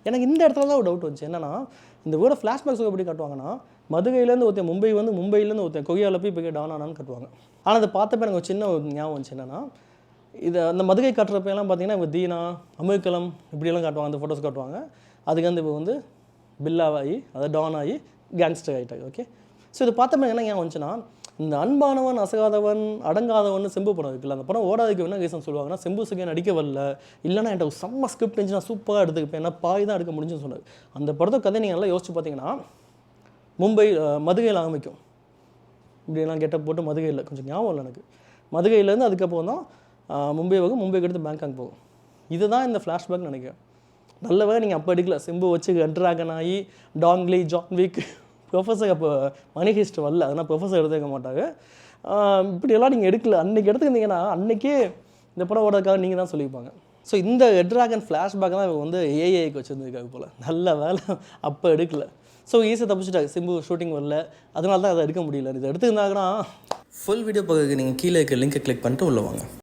எனக்கு இந்த இடத்துல தான் ஒரு டவுட் வந்துச்சு. என்னன்னா இந்த வேர்டை ஃப்ளாஷ்பேக்ஸ் எப்படி காட்டுவாங்கன்னா, மதுரையிலேருந்து ஒருத்தன் மும்பையிலேருந்து ஒருத்தன் கொரியாவில் போய் டான் ஆனான்னு காட்டுவாங்க. ஆனால் அதை பார்த்தப்ப எனக்கு ஒரு சின்ன ஒரு ஞாபகம் வந்துச்சு. என்னன்னா இதை அந்த மதுரை காட்டுறப்பெல்லாம் பார்த்தீங்கன்னா இப்போ தீனா அமெரிக்கலம் இப்படியெல்லாம் காட்டுவாங்க, அந்த ஃபோட்டோஸ் காட்டுவாங்க. அதுக்கு வந்து இப்போ வந்து பில்லாவாகி அதாவது டான் ஆகி கேங்ஸ்டர் ஆகிட்டாங்க. ஓகே, ஸோ இதை பார்த்தப்ப என்ன ஞாபகம் வந்துச்சுன்னா, இந்த அன்பானவன் அசகாதவன் அடங்காதவன் செம்பு படம் இருக்குல்ல, அந்த படம் ஓடாதுக்கு என்ன ரீசன் சொல்லுவாங்கன்னா, செம்பு சுகியன் நடிக்க வரல, இல்லைன்னா என்கிட்ட ஒரு செம்ம ஸ்கிரிப்ட் இருந்துச்சு, நான் சூப்பராக எடுத்துக்கிப்பேன், ஏன்னா பாய் தான் எடுக்க முடிஞ்சுன்னு சொன்னார். அந்த படத்தை கதை நீங்கள் நல்லா யோசிச்சு பார்த்தீங்கன்னா, மதுரையில் ஆரம்பிக்கும். இப்படியெல்லாம் கெட்ட போட்டு மதுரையில் கொஞ்சம் ஞாபகம் இல்லை எனக்கு. மதுரையிலேருந்து அதுக்கப்புறம் தான் மும்பைக்கு எடுத்து பேங்காக் போகும். இதுதான் இந்த ஃப்ளாஷ்பேக் நினைக்கிறேன். நல்லவே நீங்கள் அப்போ எடுக்கல, செம்பு வச்சு ட்ராகன் ஆகி டாங்லி ஜான் வீக் ப்ரொஃபஸர் அப்போ மணி ஹிஸ்ட் வரல, அதனால் ப்ரொஃபஸர் எடுத்துக்க மாட்டாங்க. இப்படியெல்லாம் நீங்கள் எடுக்கல, அன்றைக்கி எடுத்துக்கிட்டீங்கன்னா அன்றைக்கே இந்த படம் ஓடுறதுக்காக நீங்கள் தான் சொல்லியிருப்பாங்க. ஸோ இந்த ட்ராகன் ஃப்ளாஷ்பேக் தான் இவங்க வந்து ஏஐக்கு வச்சுருந்துருக்காங்க போல். நல்ல வேலை அப்போ எடுக்கல. ஸோ ஈஸியாக தப்பிச்சுட்டாங்க, சிம்பு ஷூட்டிங் வரல, அதனால தான் அதை எடுக்க முடியல. இதை எடுத்துருந்தாங்கன்னா ஃபுல் வீடியோ பார்க்க நீங்கள் கீழே இருக்க லிங்கை கிளிக் பண்ணிட்டு உள்ள வாங்க.